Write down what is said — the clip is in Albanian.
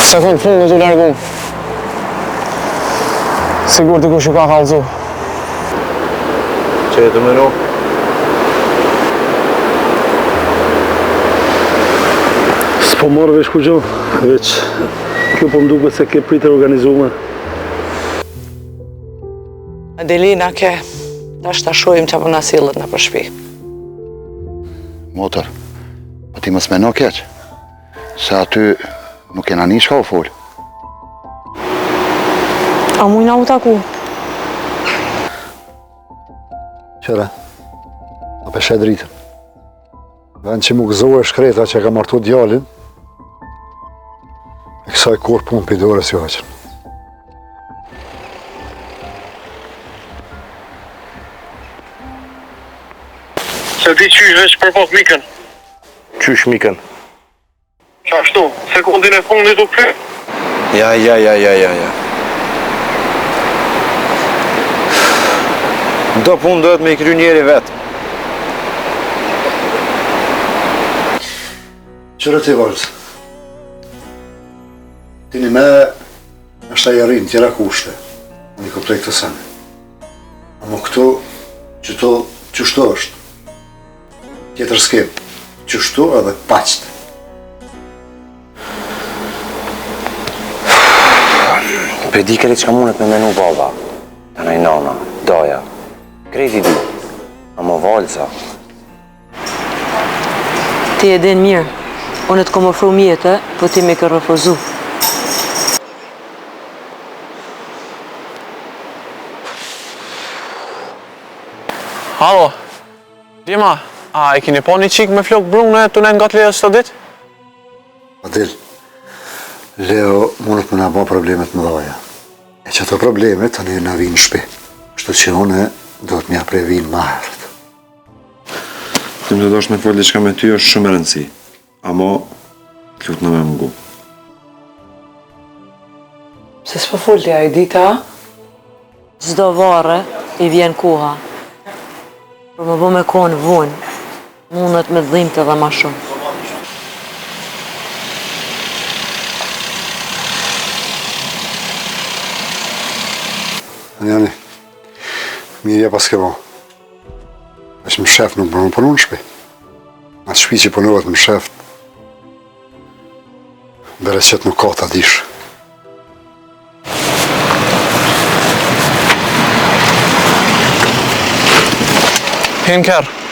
Sekund fund në të largu. Sigur të kush i ka kallëzu. Që e të mënu? S'po morë veç ku gjo, veç kjo po mduke se ke pritë organizume. Adelina ke, tash ta shojmë që po na sillet në për shtëpi. Motër, po ti mos meno keq, se aty nuk kena një shka u folë. A mujna u taku? Qëra, a peshe dritën. Vend që mu gëzohë e shkreta që ka martu djallin, e kësaj kur pun për dore si haqën. Se ti qysh veç për pop mikën? Qysh mikën? Qashtu, sekundin e fundit u kry? Ja. Do punë dohet me i kry njeri vetë. Qërë ti valës? Ti një me është a jarin tjera kushte, unë i kuptoj këtë sene. Amo këtu, qëto, qështu është? Tjetër s'kem, qështu edhe paqët. Pe di kërët që ka mundet me menu baba, të nëj nana, daja, krejti di, amo valca. Ti e din mirë, unë të kom ofru mjetë, po ti me ke refuzu. Halo, Dima, a e kini po një qik me flok brune të ne nga të leja së të ditë? Adil, Leo mundet me nga ba problemet më dhaja. E që të problemet të ne nga vinë shpi. Shtu që une do të mja prej vinë ma herët. Tim të dosh me folë diçka me ty është shumë e rëndësi. Amo, të lutë në me mëngu. Se s'po folja i dita? Zdo vare i vjen koha. Për më bo me konë vonë, mundet me dhimbte dhe ma shumë. Njani, mirja pas ke bo. Veç më shef nuk bërë më punu në shpi. Atë shpi që punohet më shef, beres qëtë nuk ka të adishë. Hinë kërë.